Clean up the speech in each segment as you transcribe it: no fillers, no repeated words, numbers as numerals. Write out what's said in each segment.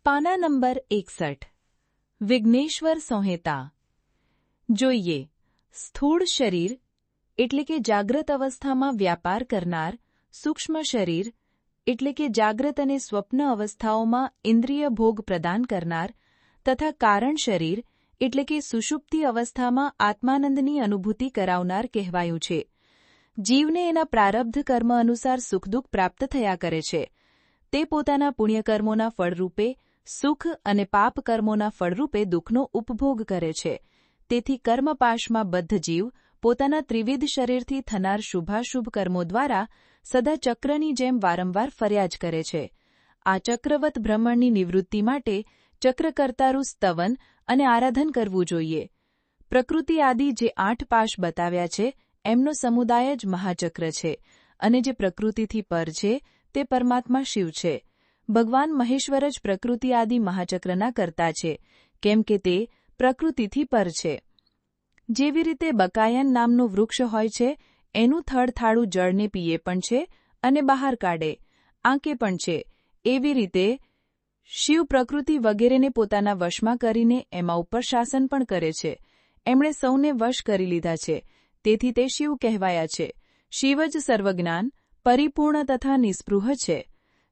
પાના નંબર 61 વિઘ્નેશ્વર સંહિતા જોઈએ સ્થૂળ શરીર એટલે કે જાગ્રત અવસ્થામાં વ્યાપાર કરનાર, સૂક્ષ્મ શરીર એટલે કે જાગ્રત અને સ્વપ્ન અવસ્થાઓમાં ઇન્દ્રિય ભોગ પ્રદાન કરનાર તથા કારણ શરીર એટલે કે સુષુપ્તિ અવસ્થામાં આત્માનંદની અનુભૂતિ કરાવનાર કહેવાયું છે. જીવને એના પ્રારબ્ધ કર્મ અનુસાર સુખદુઃખ પ્રાપ્ત થયા કરે છે. તે પોતાના પુણ્યકર્મોના ફળરૂપે સુખ અને પાપ કર્મોના ફળરૂપે દુઃખનો ઉપભોગ કરે છે. તેથી કર્મપાશમાં બદ્ધ જીવ પોતાના ત્રિવિધ શરીરથી થનાર શુભાશુભ કર્મો દ્વારા સદા ચક્રની જેમ વારંવાર ફર્યા જ કરે છે. આ ચક્રવત ભ્રમણની નિવૃત્તિ માટે ચક્રકર્તારું સ્તવન અને આરાધન કરવું જોઈએ. પ્રકૃતિ આદિ જે 8 પાશ બતાવ્યા છે એમનો સમુદાય જ મહાચક્ર છે અને જે પ્રકૃતિથી પર છે તે પરમાત્મા શિવ છે. ભગવાન મહેશ્વર જ પ્રકૃતિ આદિ મહાચક્રના કર્તા છે, કેમ કે તે પ્રકૃતિથી પર છે. જેવી રીતે બકાયન નામનું વૃક્ષ હોય છે, એનું થડથાળું જળને પીએ પણ છે અને બહાર કાઢે, આંકે પણ છે, એવી રીતે શિવ પ્રકૃતિ વગેરેને પોતાના વશમાં કરીને એમાં ઉપર શાસન પણ કરે છે. એમણે સૌને વશ કરી લીધા છે, તેથી તે શિવ કહેવાયા છે. શિવ જ સર્વજ્ઞાન, પરિપૂર્ણ તથા નિસ્પૃહ છે.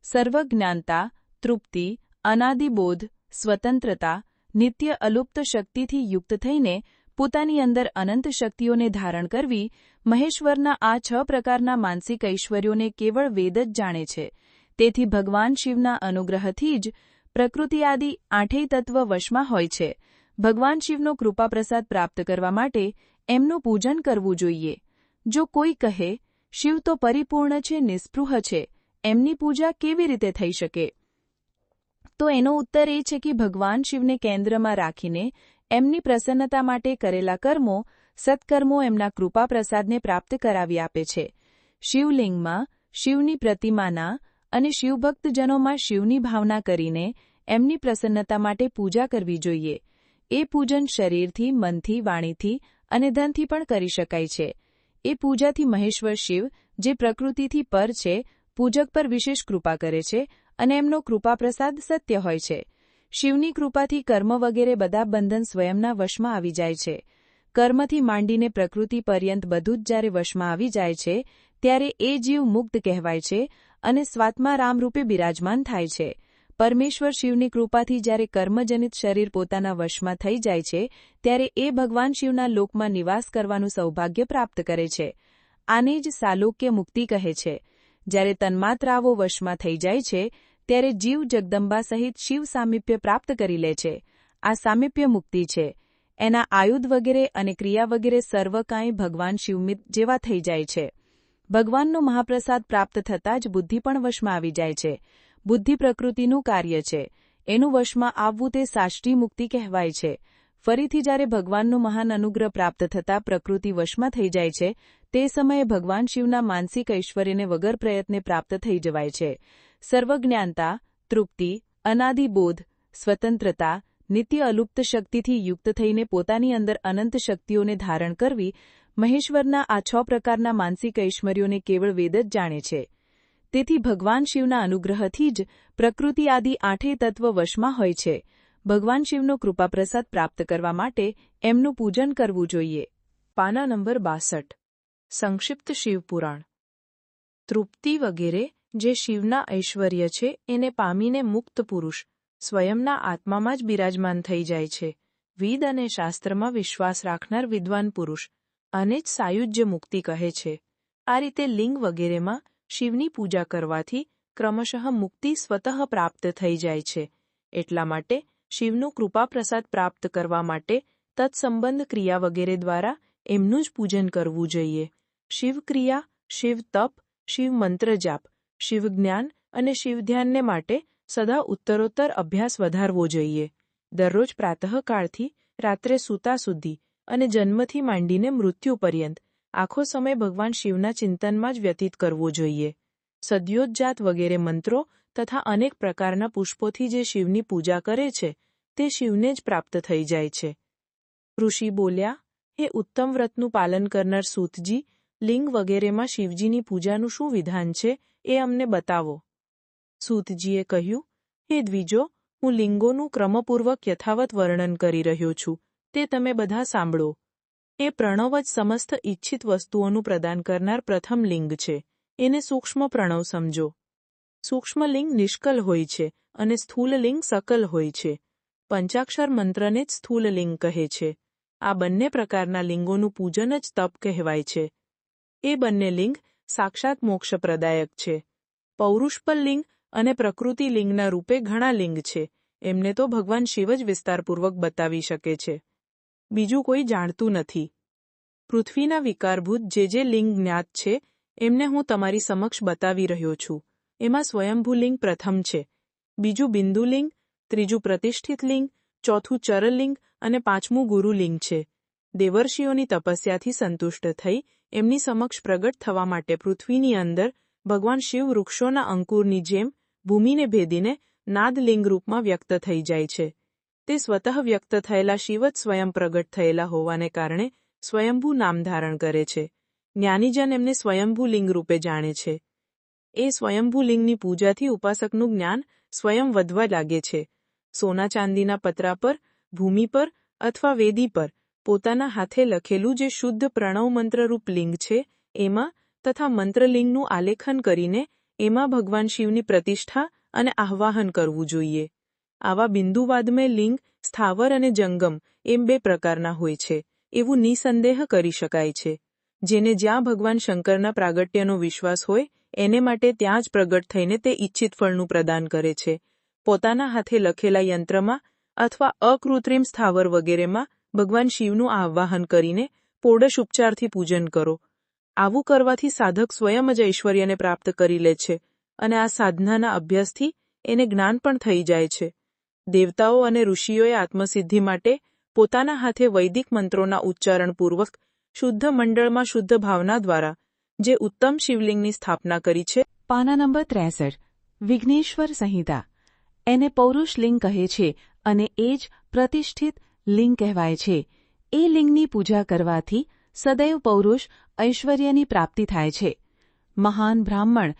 સર્વજ્ઞાનતા, તૃપ્તિ, અનાદિબોધ, સ્વતંત્રતા, નિત્ય અલુપ્ત શક્તિથી યુક્ત થઈને પોતાની અંદર અનંત શક્તિઓને ધારણ કરવી, મહેશ્વરના આ 6 પ્રકારના માનસિક ઐશ્વર્યોને કેવળ વેદ જ જાણે છે. તેથી ભગવાન શિવના અનુગ્રહથી જ પ્રકૃતિ આદિ 8 તત્વ વશમાં હોય છે. ભગવાન શિવનો કૃપાપ્રસાદ પ્રાપ્ત કરવા માટે એમનું પૂજન કરવું જોઈએ. જો કોઈ કહે, શિવ તો પરિપૂર્ણ છે, નિસ્પૃહ છે, એમની પૂજા કેવી રીતે થઈ શકે? તો એનો ઉત્તર એ છે કે ભગવાન શિવને કેન્દ્રમાં રાખીને એમની પ્રસન્નતા માટે કરેલા કર્મો, સત્કર્મો એમના કૃપાપ્રસાદને પ્રાપ્ત કરાવી આપે છે. શિવલિંગમાં, શિવની પ્રતિમાના અને શિવભક્તજનોમાં શિવની ભાવના કરીને એમની પ્રસન્નતા માટે પૂજા કરવી જોઈએ. એ પૂજન શરીરથી, મનથી, વાણીથી અને ધનથી પણ કરી શકાય છે. એ પૂજાથી મહેશ્વર શિવ, જે પ્રકૃતિથી પર છે, પૂજક પર વિશેષ કૃપા કરે છે અને એમનો કૃપાપ્રસાદ સત્ય હોય છે. શિવની કૃપાથી કર્મ વગેરે બધા બંધન સ્વયંના વશમાં આવી જાય છે. કર્મથી માંડીને પ્રકૃતિ પર્યંત બધું જ જ્યારે વશમાં આવી જાય છે ત્યારે એ જીવ મુક્ત કહેવાય છે અને સ્વાત્મા રામરૂપે બિરાજમાન થાય છે. પરમેશ્વર શિવની કૃપાથી જ્યારે કર્મજનિત શરીર પોતાના વશમાં થઈ જાય છે ત્યારે એ ભગવાન શિવના લોકમાં નિવાસ કરવાનું સૌભાગ્ય પ્રાપ્ત કરે છે. આને જ સાલોક્ય મુક્તિ કહે છે. જ્યારે તન્માત્રાઓ વશમાં થઈ જાય છે ત્યારે જીવ જગદંબા સહિત શિવ સામીપ્ય પ્રાપ્ત કરી લે છે. આ સામીપ્ય મુક્તિ છે. એના આયુધ વગેરે અને ક્રિયા વગેરે સર્વ કાંઈ ભગવાન શિવમિત જેવા થઈ જાય છે. ભગવાનનો મહાપ્રસાદ પ્રાપ્ત થતાં જ બુદ્ધિ પણ વશમાં આવી જાય છે. બુદ્ધિ પ્રકૃતિનું કાર્ય છે. એનું વશમાં આવવું તે સાષ્ટી મુક્તિ કહેવાય છે. ફરીથી જ્યારે ભગવાનનો મહાન અનુગ્રહ પ્રાપ્ત થતાં પ્રકૃતિ વશમાં થઈ જાય છે તે સમયે ભગવાન શિવના માનસિક ઐશ્વર્યને વગર પ્રયત્ને પ્રાપ્ત થઈ જવાય છે. સર્વજ્ઞાનતા, તૃપ્તિ, અનાદિબોધ, સ્વતંત્રતા, નિત્ય અલુપ્ત શક્તિથી યુક્ત થઈને પોતાની અંદર અનંત શક્તિઓને ધારણ કરવી, મહેશ્વરના આ 6 પ્રકારના માનસિક ઐશ્વર્યોને કેવળ વેદ જ જાણે છે. તેથી ભગવાન શિવના અનુગ્રહથી જ પ્રકૃતિ આદિ 8 તત્વ વશમાં હોય છે. ભગવાન શિવનો કૃપાપ્રસાદ પ્રાપ્ત કરવા માટે એમનું પૂજન કરવું જોઈએ. પાના નંબર 62 સંક્ષિપ્ત શિવપુરાણ. તૃપ્તિ વગેરે જે શિવના ઐશ્વર્ય છે એને પામીને મુક્ત પુરુષ સ્વયંના આત્મામાં જ બિરાજમાન થઈ જાય છે. વેદ અને શાસ્ત્રમાં વિશ્વાસ રાખનાર વિદ્વાન પુરુષ આને જ સાયુજ્ય મુક્તિ કહે છે. આ રીતે લિંગ વગેરેમાં શિવની પૂજા કરવાથી ક્રમશઃ મુક્તિ સ્વતઃ પ્રાપ્ત થઈ જાય છે. એટલા માટે શિવનું કૃપાપ્રસાદ પ્રાપ્ત કરવા માટે તત્સંબંધ ક્રિયા વગેરે દ્વારા એમનું જ પૂજન કરવું જોઈએ. શિવક્રિયા, શિવ તપ, શિવ મંત્ર જાપ, શિવ જ્ઞાન અને શિવ ધ્યાનને માટે સદા ઉત્તરોત્તર અભ્યાસ વધારવો જોઈએ. દરરોજ પ્રાતઃકાળથી રાત્રે સૂતા સુધી અને જન્મથી માંડીને મૃત્યુ પર્યંત આખો સમય ભગવાન શિવના ચિંતનમાં જ વ્યતીત કરવો જોઈએ. સદ્યોજાત વગેરે મંત્રો તથા અનેક પ્રકારના પુષ્પોથી જે શિવની પૂજા કરે છે તે શિવને જ પ્રાપ્ત થઈ જાય છે. ઋષિ બોલ્યા, હે ઉત્તમ વ્રતનું પાલન કરનાર સૂતજી, લિંગ વગેરેમાં શિવજીની પૂજાનું શું વિધાન છે એ અમને બતાવો. સૂતજીએ કહ્યું, હે દ્વિજો, હું લિંગોનું ક્રમપૂર્વક યથાવત વર્ણન કરી રહ્યો છું, તે તમે બધા સાંભળો. એ પ્રણવ જ સમસ્ત ઇચ્છિત વસ્તુઓનું પ્રદાન કરનાર પ્રથમ લિંગ છે. એને સૂક્ષ્મ પ્રણવ સમજો. સૂક્ષ્મ લિંગ નિષ્કલ હોય છે અને સ્થૂલ લિંગ સકલ હોય છે. પંચાક્ષર મંત્રને જ સ્થૂલ લિંગ કહે છે. આ બંને પ્રકારના લિંગોનું પૂજન જ તપ કહેવાય છે. એ બંને લિંગ સાક્ષાત મોક્ષપ્રદાયક છે. પૌરુષપલ લિંગ અને પ્રકૃતિ લિંગના રૂપે ઘણા લિંગ છે. એમને તો ભગવાન શિવ જ વિસ્તારપૂર્વક બતાવી શકે છે. બીજું કોઈ જાણતું નથી. પૃથ્વીના વિકારભૂત જે લિંગ જ્ઞાત છે એમને હું તમારી સમક્ષ બતાવી રહ્યો છું. એમાં સ્વયંભૂ લિંગ પ્રથમ છે, બીજું બિંદુલિંગ, ત્રીજું પ્રતિષ્ઠિત લિંગ, ચોથું ચરલિંગ અને પાંચમું ગુરુલિંગ છે. દેવર્ષિઓની તપસ્યાથી સંતુષ્ટ થઈ એમની સમક્ષ પ્રગટ થવા માટે પૃથ્વીની અંદર ભગવાન શિવ વૃક્ષોના અંકુરની જેમ ભૂમિને ભેદીને નાદલિંગ રૂપમાં વ્યક્ત થઈ જાય છે. તે સ્વતઃ વ્યક્ત થયેલા શિવ જ સ્વયં પ્રગટ થયેલા હોવાને કારણે સ્વયંભૂ નામ ધારણ કરે છે. જ્ઞાનીજન એમને સ્વયંભૂ લિંગ રૂપે જાણે છે. એ સ્વયંભૂ લિંગની પૂજાથી ઉપાસકનું જ્ઞાન સ્વયં વધવા લાગે છે. સોના ચાંદીના પતરા પર, ભૂમિ પર અથવા વેદી પર પોતાના હાથે લખેલું જે શુદ્ધ પ્રણવ મંત્રરૂપ લિંગ છે એમાં તથા મંત્રલિંગનું આલેખન કરીને એમાં ભગવાન શિવની પ્રતિષ્ઠા અને આહ્વાહન કરવું જોઈએ. આવા બિંદુવાદમય લિંગ સ્થાવર અને જંગમ એમ બે પ્રકારના હોય છે એવું નિસંદેહ કરી શકાય છે. જેને જ્યાં ભગવાન શંકરના પ્રાગટ્યનો વિશ્વાસ હોય એને માટે ત્યાં જ પ્રગટ થઈને તે ઇચ્છિત ફળનું પ્રદાન કરે છે. પોતાના હાથે લખેલા યંત્રમાં અથવા અકૃત્રિમ સ્થાવર વગેરેમાં ભગવાન શિવનું આહ્વાહન કરીને પોડશ ઉપચારથી પૂજન કરો. આવું કરવાથી સાધક સ્વયં જ ઐશ્વર્યને પ્રાપ્ત કરી લે છે અને આ સાધનાના અભ્યાસથી એને જ્ઞાન પણ થઈ જાય છે. દેવતાઓ અને ઋષિઓએ આત્મસિદ્ધિ માટે પોતાના હાથે વૈદિક મંત્રોના ઉચ્ચારણપૂર્વક શુદ્ધ મંડળમાં શુદ્ધ ભાવના દ્વારા જે ઉત્તમ શિવલિંગની સ્થાપના કરી છે. પાના નંબર 63 વિઘ્નેશ્વર સંહિતા. એને પૌરુષ લિંગ કહે છે અને એ જ પ્રતિષ્ઠિત લિંગ કહેવાય છે. એ લિંગની પૂજા કરવાથી સદૈવ પૌરુષ ઐશ્વર્યની પ્રાપ્તિ થાય છે. મહાન બ્રાહ્મણ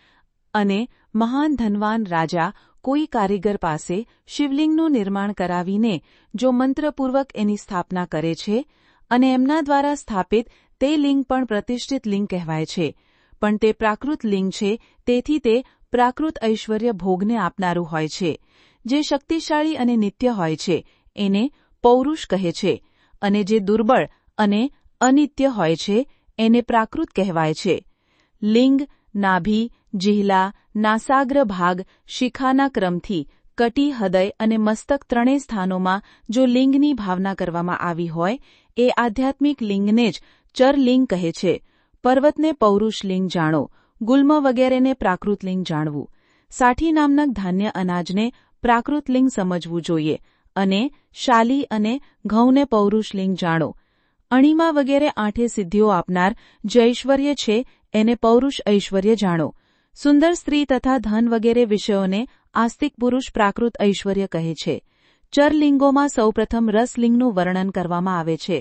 અને મહાન ધનવાન રાજા કોઈ કારીગર પાસે શિવલિંગનું નિર્માણ કરાવીને જો મંત્રપૂર્વક એની સ્થાપના કરે છે અને એમના દ્વારા સ્થાપિત તે લિંગ પણ પ્રતિષ્ઠિત લિંગ કહેવાય છે. પણ તે પ્રાકૃત લિંગ છે, તેથી તે પ્રાકૃત ઐશ્વર્ય ભોગને આપનારું હોય છે. જે શક્તિશાળી અને નિત્ય હોય છે એને પૌરુષ કહે છે અને જે દુર્બળ અને અનિત્ય હોય છે એને પ્રાકૃત કહેવાય છે. લિંગ, નાભી, જિહ્લા, નાસાગ્ર ભાગ, શિખાના ક્રમથી કટી, હૃદય અને મસ્તક ત્રણેય સ્થાનોમાં જો લિંગની ભાવના કરવામાં આવી હોય એ આધ્યાત્મિક લિંગને જ ચરલિંગ કહે છે. પર્વતને પૌરુષ લિંગ જાણો, ગુલ્મ વગેરેને પ્રાકૃત લિંગ જાણવું. સાઠી નામના ધાન્ય અનાજને પ્રાકૃત લિંગ સમજવું જોઈએ અને શાલી અને ઘઉંને પૌરુષ લિંગ જાણો. અણિમા વગેરે આઠે સિદ્ધિઓ આપનાર જે ઐશ્વર્ય છે એને પૌરુષ ઐશ્વર્ય જાણો. સુંદર સ્ત્રી તથા ધન વગેરે વિષયોને આસ્તિક પુરુષ પ્રાકૃત ઐશ્વર્ય કહે છે. ચરલિંગોમાં સૌપ્રથમ રસલિંગનું વર્ણન કરવામાં આવે છે.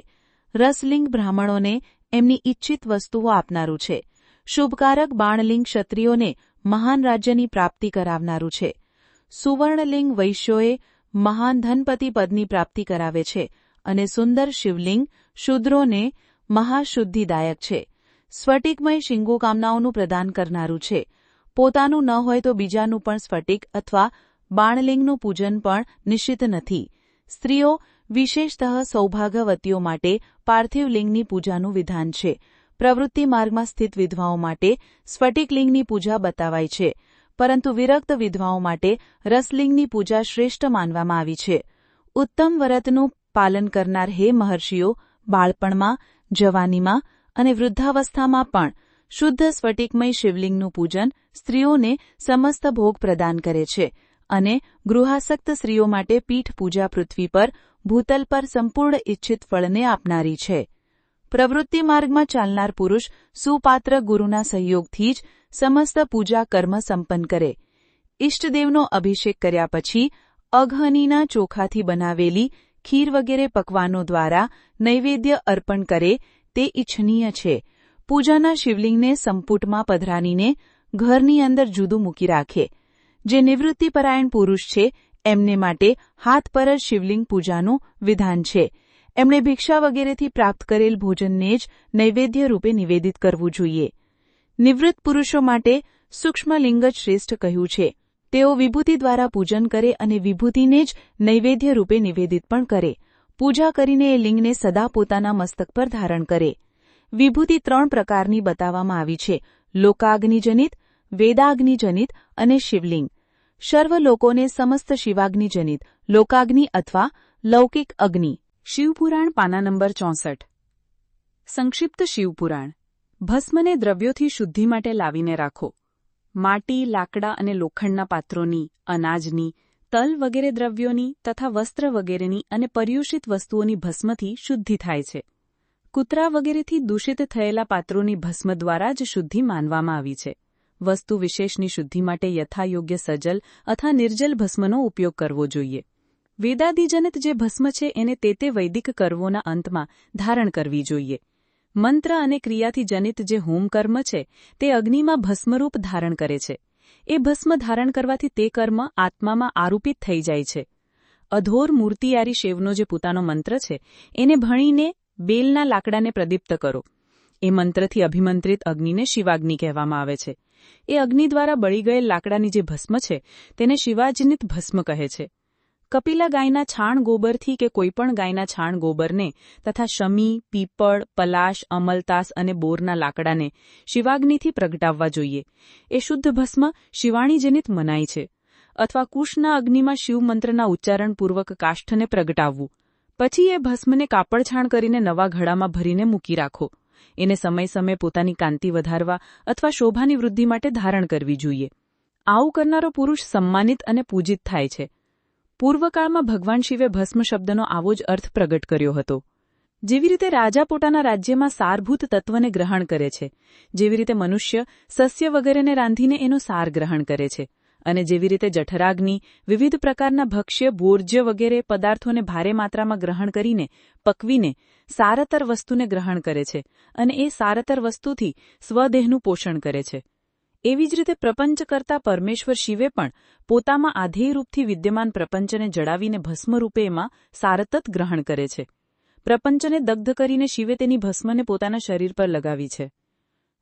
રસલિંગ બ્રાહ્મણોને એમની ઇચ્છિત વસ્તુઓ આપનારું છે. શુભકારક બાણલિંગ ક્ષત્રિયોને મહાન રાજ્યની પ્રાપ્તિ કરાવનારું છે. સુવર્ણલિંગ વૈશ્યોએ મહાન ધનપતિ પદની પ્રાપ્તિ કરાવે છે અને સુંદર શિવલિંગ શૂદ્રોને મહાશુદ્ધિદાયક છે. સ્ફટિકમય શિંગો કામનાઓનું પ્રદાન કરનારું છે. પોતાનું ન હોય તો બીજાનું પણ સ્ફટિક અથવા બાણલિંગનું પૂજન પણ નિશ્ચિત નથી. સ્ત્રીઓ વિશેષતઃ સૌભાગ્યવતીઓ માટે પાર્થિવ લિંગની પૂજાનું વિધાન છે. પ્રવૃત્તિ માર્ગમાં સ્થિત વિધવાઓ માટે સ્ફટિક લિંગની પૂજા બતાવાય છે, પરંતુ વિરક્ત વિધવાઓ માટે રસલિંગની પૂજા શ્રેષ્ઠ માનવામાં આવી છે. ઉત્તમ વ્રતનું પાલન કરનાર હે મહર્ષિઓ, બાળપણમાં, જવાનીમાં અને વૃદ્ધાવસ્થામાં પણ શુદ્ધ સ્ફટિકમય શિવલિંગનું પૂજન સ્ત્રીઓને સમસ્ત ભોગ પ્રદાન કરે છે અને ગૃહાસક્ત સ્ત્રીઓ માટે પીઠ પૂજા પૃથ્વી પર ભૂતલ પર સંપૂર્ણ ઇચ્છિત ફળને આપનારી છે. પ્રવૃત્તિ માર્ગમાં ચાલનાર પુરુષ સુપાત્ર ગુરુના સહયોગથી જ સમસ્ત પૂજા કર્મ સંપન્ન કરે. ઇષ્ટદેવનો અભિષેક કર્યા પછી અઘહનીના ચોખાથી બનાવેલી ખીર વગેરે પકવાનો દ્વારા નૈવેદ્ય અર્પણ કરે તે ઇચ્છનીય છે. પૂજાના શિવલિંગને સંપુટમાં પધરાવીને ઘરની અંદર જુદું મૂકી રાખે. જે નિવૃત્તિપરાયણ પુરુષ છે એમને માટે હાથ પર જ શિવલિંગ પૂજાનું વિધાન છે. એમણે ભિક્ષા વગેરેથી પ્રાપ્ત કરેલ ભોજનને જ નૈવેદ્ય રૂપે નિવેદિત કરવું જોઈએ. નિવૃત્ત પુરુષો માટે સૂક્ષ્મલિંગ જ શ્રેષ્ઠ કહ્યું છે. તેઓ વિભૂતિ દ્વારા પૂજન કરે અને વિભૂતિને જ નૈવેદ્ય રૂપે નિવેદિત પણ કરે. પૂજા કરીને એ લિંગને સદા પોતાના મસ્તક પર ધારણ કરે. વિભૂતિ 3 પ્રકારની બતાવવામાં આવી છે: લોકાગ્નિજનિત, વેદાગ્નિજનિત અને શિવલિંગ. સર્વ લોકોને સમસ્ત શિવાગ્નિજનિત, લોકાગ્નિ અથવા લૌકિક અગ્નિ. શિવપુરાણ પાના નંબર 64. સંક્ષિપ્ત શિવપુરાણ. ભસ્મને દ્રવ્યોથી શુદ્ધિ માટે લાવીને રાખો. માટી, લાકડા અને લોખંડના પાત્રોની, અનાજની, તલ વગેરે દ્રવ્યોની તથા વસ્ત્ર વગેરેની અને પર્યુષિત વસ્તુઓની ભસ્મથી શુદ્ધિ થાય છે. કૂતરા વગેરેથી દૂષિત થયેલા પાત્રોની ભસ્મ દ્વારા જ શુદ્ધિ માનવામાં આવી છે. વસ્તુ વિશેષની શુદ્ધિ માટે યથાયોગ્ય સજલ અથવા નિર્જલ ભસ્મનો ઉપયોગ કરવો જોઈએ. વેદાદિજનિત જે ભસ્મ છે એને તે વૈદિક કર્મોના અંતમાં ધારણ કરવી જોઈએ. મંત્ર અને ક્રિયાથી જનિત જે હોમ કર્મ છે તે અગ્નિમાં ભસ્મરૂપ ધારણ કરે છે. એ ભસ્મ ધારણ કરવાથી તે કર્મ આત્મામાં આરોપિત થઈ જાય છે. અધોર મૂર્તિયારી શિવનો જે પોતાનો મંત્ર છે એને ભણીને બેલના લાકડાને પ્રદીપ્ત કરો. એ મંત્રથી અભિમંત્રિત અગ્નિને શિવાગ્નિ કહેવામાં આવે છે. એ અગ્નિ દ્વારા બળી ગયેલ લાકડાની જે ભસ્મ છે તેને શિવાજનિત ભસ્મ કહે છે. કપિલા ગાયના છાણ ગોબરથી કે કોઈપણ ગાયના છાણ ગોબરને તથા શમી, પીપળ, પલાશ, અમલતાસ અને બોરના લાકડાને શિવાગ્નિથી પ્રગટાવવા જોઈએ. એ શુદ્ધ ભસ્મ શિવાણીજનિત મનાય છે. અથવા કુશના અગ્નિમાં શિવમંત્રના ઉચ્ચારણપૂર્વક કાષ્ઠને પ્રગટાવવું. પછી એ ભસ્મને કાપડછાણ કરીને નવા ઘડામાં ભરીને મૂકી રાખો. એને સમય સમયે પોતાની કાંતિ વધારવા અથવા શોભાની વૃદ્ધિ માટે ધારણ કરવી જોઈએ. આવું કરનારો પુરુષ સન્માનિત અને પૂજિત થાય છે. પૂર્વકાળમાં ભગવાન શિવે ભસ્મ શબ્દનો આવો જ અર્થ પ્રગટ કર્યો હતો. જેવી રીતે રાજા પોતાના રાજ્યમાં સારભૂત તત્વને ગ્રહણ કરે છે, જેવી રીતે મનુષ્ય સસ્ય વગેરેને રાંધીને એનો સાર ગ્રહણ કરે છે, અને જેવી રીતે જઠરાગ્નિ વિવિધ પ્રકારના ભક્ષ્ય, ભોજ્ય વગેરે પદાર્થોને ભારે માત્રામાં ગ્રહણ કરીને, પકવીને સારતર વસ્તુને ગ્રહણ કરે છે અને એ સારતર વસ્તુથી સ્વદેહનું પોષણ કરે છે. એવી જ રીતે પ્રપંચ કરતા પરમેશ્વર શિવે પણ પોતામાં આધેય રૂપથી વિદ્યમાન પ્રપંચને જડાવીને ભસ્મરૂપે એમાં સારતત ગ્રહણ કરે છે. પ્રપંચને દગ્ધ કરીને શિવે તેની ભસ્મને પોતાના શરીર પર લગાવી છે.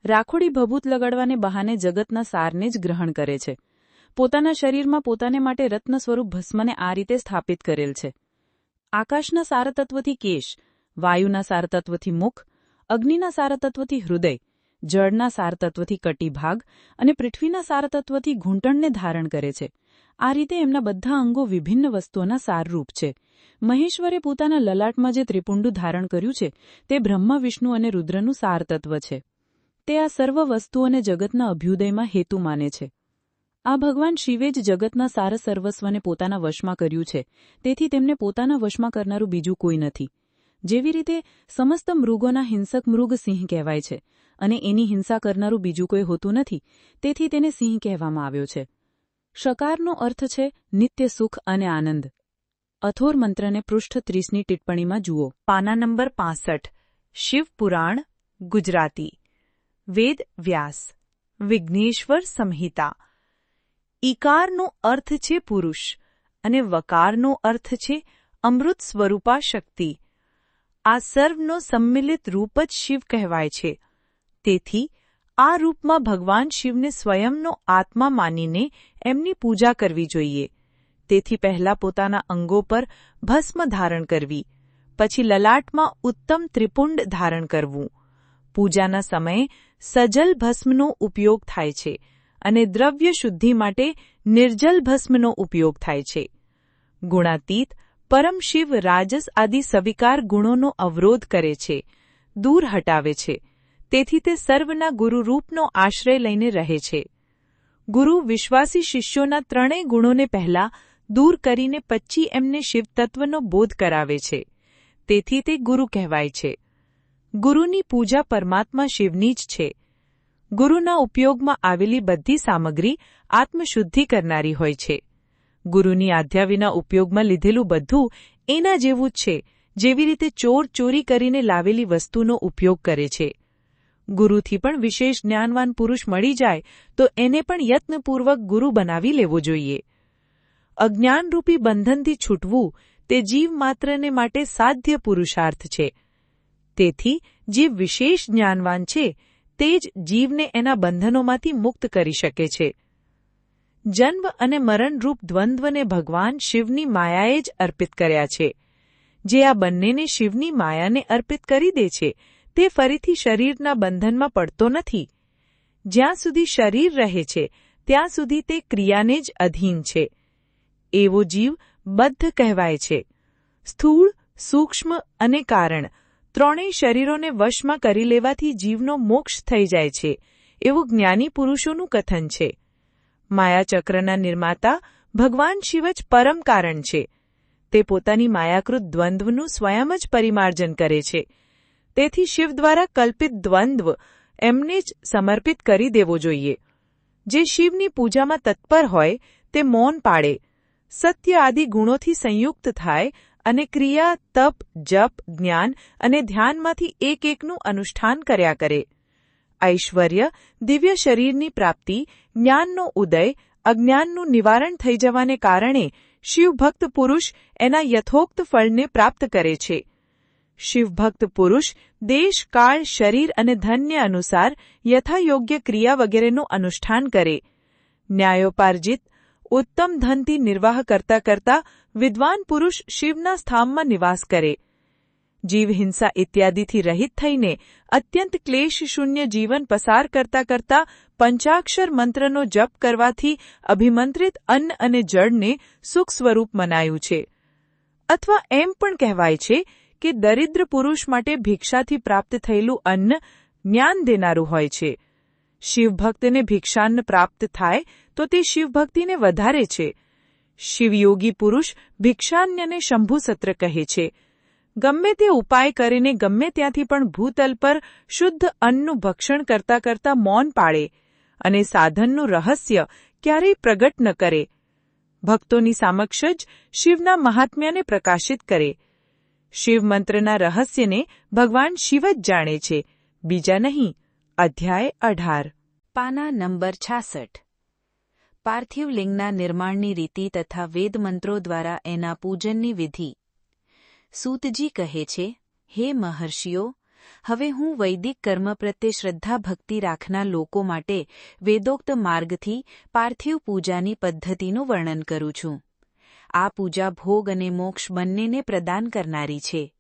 રાખોડી ભભૂત લગાડવાને બહાને જગતના સારને જ ગ્રહણ કરે છે. પોતાના શરીરમાં પોતાને માટે રત્ન સ્વરૂપ ભસ્મને આ રીતે સ્થાપિત કરેલ છે. આકાશના સારતત્વથી કેશ, વાયુના સારતત્વથી મુખ, અગ્નિના સારતત્વથી હૃદય, જળના સારતત્વથી કટિભાગ અને પૃથ્વીના સારતત્વથી ઘૂંટણને ધારણ કરે છે. આ રીતે એમના બધા અંગો વિભિન્ન વસ્તુઓના સારરૂપ છે. મહેશ્વરે પોતાના લલાટમાં જે ત્રિપુંડું ધારણ કર્યું છે તે બ્રહ્મા, વિષ્ણુ અને રુદ્રનું સારતત્વ છે. તે આ સર્વ વસ્તુઓને જગતના અભ્યુદયમાં હેતુ માને છે. આ ભગવાન શિવે જ જગતના સાર સર્વસ્વને પોતાના વશમાં કર્યું છે. તેથી તેમને પોતાના વશમાં કરનારું બીજું કોઈ નથી. જેવી રીતે સમસ્ત મૃગોના હિંસક મૃગ સિંહ કહેવાય છે અને એની હિંસા કરનારું બીજું કોઈ હોતું નથી, તેથી તેને સિંહ કહેવામાં આવ્યો છે. શકારનો અર્થ છે નિત્ય સુખ અને આનંદ. અથોર મંત્રને પૃષ્ઠ 30ની ટિપ્પણીમાં જુઓ. પાના નંબર 65. શિવપુરાણ ગુજરાતી. વેદ વ્યાસ. વિઘ્નેશ્વર સંહિતા. ઈકારનો અર્થ છે પુરુષ અને વકારનો અર્થ છે અમૃત સ્વરૂપા શક્તિ. આ સર્વનો સંમિલિત રૂપ જ શિવ કહેવાય છે. તેથી આ રૂપમાં ભગવાન શિવને સ્વયંનો આત્મા માનીને એમની પૂજા કરવી જોઈએ. તેથી પહેલા પોતાના અંગો પર ભસ્મ ધારણ કરવી, પછી લલાટમાં ઉત્તમ ત્રિપુંડ ધારણ કરવું. પૂજાના સમયે સજલ ભસ્મનો ઉપયોગ થાય છે અને દ્રવ્ય શુદ્ધિ માટે નિર્જલ ભસ્મનો ઉપયોગ થાય છે. ગુણાતીત પરમ શિવ રાજસ આદિ સવિકાર ગુણોનો અવરોધ કરે છે, દૂર હટાવે છે. તેથી તે સર્વના ગુરુરૂપનો આશ્રય લઈને રહે છે. ગુરુ વિશ્વાસી શિષ્યોના 3 ગુણોને પહેલા દૂર કરીને પછી એમને શિવતત્વનો બોધ કરાવે છે. તેથી તે ગુરુ કહેવાય છે. ગુરુની પૂજા પરમાત્મા શિવની જ છે. ગુરુના ઉપયોગમાં આવેલી બધી સામગ્રી આત્મશુદ્ધિ કરનારી હોય છે. ગુરુની આજ્ઞા વિના ઉપયોગમાં લીધેલું બધું એના જેવું જ છે, જેવી રીતે ચોર ચોરી કરીને લાવેલી વસ્તુનો ઉપયોગ કરે છે. ગુરુથી પણ વિશેષ જ્ઞાનવાન પુરુષ મળી જાય તો એને પણ યત્નપૂર્વક ગુરુ બનાવી લેવો જોઈએ. અજ્ઞાનરૂપી બંધનથી છૂટવું તે જીવ માત્રને માટે સાધ્ય પુરુષાર્થ છે. તેથી જીવ વિશેષ જ્ઞાનવાન છે તે જ જીવને એના બંધનોમાંથી મુક્ત કરી શકે છે. જન્મ અને મરણરૂપ દ્વંદ્વને ભગવાન શિવની માયાએ જ અર્પિત કર્યા છે. જે આ બંનેને શિવની માયાને અર્પિત કરી દે છે તે ફરીથી શરીરના બંધનમાં પડતો નથી. જ્યાં સુધી શરીર રહે છે ત્યાં સુધી તે ક્રિયાને જ અધીન છે. એવો જીવ બદ્ધ કહેવાય છે. સ્થૂળ, સૂક્ષ્મ અને કારણ ત્રણેય શરીરોને વશમાં કરી લેવાથી જીવનો મોક્ષ થઈ જાય છે એવું જ્ઞાની પુરુષોનું કથન છે. માયાચક્રના નિર્માતા ભગવાન શિવ જ પરમ કારણ છે. તે પોતાની માયાકૃત દ્વંદ્વનું સ્વયં જ પરિમાર્જન કરે છે. તેથી શિવ દ્વારા કલ્પિત દ્વંદ્વ એમને જ સમર્પિત કરી દેવો જોઈએ. જે શિવની પૂજામાં તત્પર હોય તે મૌન પાળે, સત્ય આદિ ગુણોથી સંયુક્ત થાય અને ક્રિયા, તપ, જપ, જ્ઞાન અને ધ્યાનમાંથી એક એકનું અનુષ્ઠાન કર્યા કરે. ઐશ્વર્ય, દિવ્ય શરીરની પ્રાપ્તિ, જ્ઞાનનો ઉદય, અજ્ઞાનનું નિવારણ થઈ જવાને કારણે શિવભક્ત પુરુષ એના યથોક્ત ફળને પ્રાપ્ત કરે છે. શિવભક્ત પુરુષ દેશ, કાળ, શરીર અને ધન્ય અનુસાર યથાયોગ્ય ક્રિયા વગેરેનું અનુષ્ઠાન કરે. ન્યાયોપાર્જિત ઉત્તમ ધનથી નિર્વાહ કરતા કરતા વિદ્વાન પુરુષ શિવના સ્થાનમાં નિવાસ કરે. જીવ હિંસા ઇત્યાદિથી રહિત થઈને અત્યંત ક્લેશશૂન્ય જીવન પસાર કરતા કરતા પંચાક્ષર મંત્રનો જપ કરવાથી અભિમંત્રિત અન્ન અને જળને સુખ સ્વરૂપ મનાયું છે. અથવા એમ પણ કહેવાય છે કે દરિદ્ર પુરુષ માટે ભિક્ષાથી પ્રાપ્ત થયેલું અન્ન જ્ઞાન દેનારું હોય છે. શિવભક્તને ભિક્ષાન્ન પ્રાપ્ત થાય તો તે શિવભક્તિને વધારે છે. શિવયોગી પુરુષ ભિક્ષાન્યને શંભુસત્ર કહે છે. ગમે તે ઉપાય કરીને ગમે ત્યાંથી પણ ભૂતલ પર શુદ્ધ અન્નનું ભક્ષણ કરતા કરતા મૌન પાળે અને સાધનનું રહસ્ય ક્યારેય પ્રગટ ન કરે. ભક્તોની સમક્ષ જ શિવના મહાત્મ્યને પ્રકાશિત કરે. શિવ મંત્રના રહસ્યને ભગવાન શિવ જ જાણે છે, બીજા નહીં. અધ્યાય 18. પાના નંબર 66. પાર્થિવ લિંગના નિર્માણની રીતિ તથા વેદ મંત્રો દ્વારા એના પૂજનની વિધિ. સૂતજી કહે છે, હે મહર્ષિઓ, હવે હું વૈદિક કર્મ પ્રત્યે શ્રદ્ધા ભક્તિ રાખનાર લોકો માટે વેદોક્ત માર્ગથી પાર્થિવ પૂજાની પદ્ધતિનું વર્ણન કરું છું. આ પૂજા ભોગ અને મોક્ષ બંનેને પ્રદાન કરનારી છે.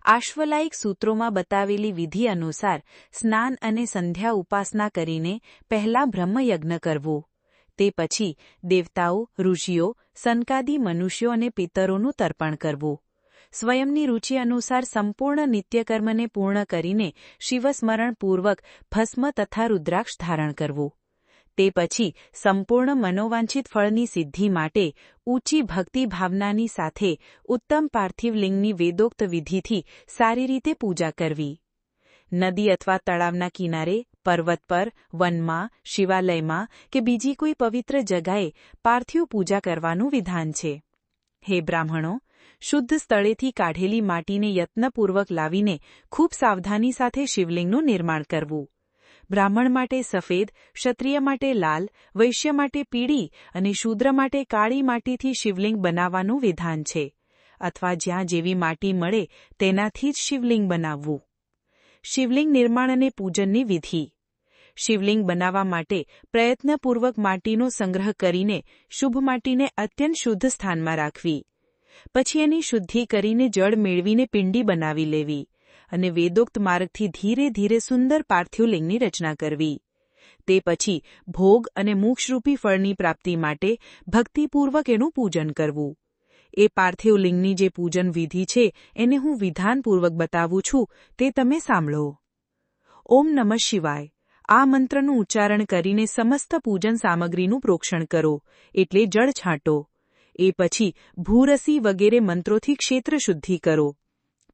આશ્વલાયિક સૂત્રોમાં બતાવેલી વિધિ અનુસાર સ્નાન અને સંધ્યા ઉપાસના કરીને પહેલા બ્રહ્મયજ્ઞ કરવો. તે પછી દેવતાઓ, ઋષિઓ, સનકાદી મનુષ્યો અને પિતરોનું તર્પણ કરવું. સ્વયંની રુચિ અનુસાર સંપૂર્ણ નિત્યકર્મને પૂર્ણ કરીને શિવસ્મરણપૂર્વક ભસ્મ તથા રુદ્રાક્ષ ધારણ કરવું. તે પછી સંપૂર્ણ મનોવાંછિત ફળની સિદ્ધિ માટે ઊંચી ભક્તિ ભાવનાની સાથે ઉત્તમ પાર્થિવ લિંગની વેદોક્ત વિધિથી સારી રીતે પૂજા કરવી. નદી અથવા તળાવના કિનારે, પર્વત પર, વનમાં, શિવાલયમાં કે બીજી કોઈ પવિત્ર જગાએ પાર્થિવ પૂજા કરવાનું વિધાન છે. હે બ્રાહ્મણો, શુદ્ધ સ્થળેથી કાઢેલી માટીને યત્નપૂર્વક લાવીને ખૂબ સાવધાની સાથે શિવલિંગનું નિર્માણ કરવું. બ્રાહ્મણ માટે સફેદ, ક્ષત્રિય માટે લાલ, વૈશ્ય માટે પીળી અને શૂદ્ર માટે કાળી માટીથી શિવલિંગ બનાવવાનું વિધાન છે. અથવા જ્યાં જેવી માટી મળે તેનાથી જ શિવલિંગ બનાવવું. શિવલિંગ નિર્માણ અને પૂજનની વિધિ. શિવલિંગ બનાવવા માટે પ્રયત્નપૂર્વક માટીનો સંગ્રહ કરીને શુભ માટીને અત્યંત શુદ્ધ સ્થાનમાં રાખવી. પછી એની શુદ્ધિ કરીને જળ મેળવીને પિંડી બનાવી લેવી અને વેદોક્ત માર્ગથી ધીરે ધીરે સુંદર પાર્થિવ લિંગની રચના કરવી. તે પછી ભોગ અને મોક્ષરૂપી ફળની પ્રાપ્તિ માટે ભક્તિપૂર્વક એનું પૂજન કરવું. એ પાર્થિવ લિંગની જે પૂજન વિધિ છે એને હું વિધાનપૂર્વક બતાવું છું, તે તમે સાંભળો. ઓમ નમઃ શિવાય. આ મંત્રનું ઉચ્ચારણ કરીને સમસ્ત પૂજન સામગ્રીનું પ્રોક્ષણ કરો, એટલે જળ છાંટો. એ પછી ભૂરસી વગેરે મંત્રોથી ક્ષેત્ર શુદ્ધિ કરો.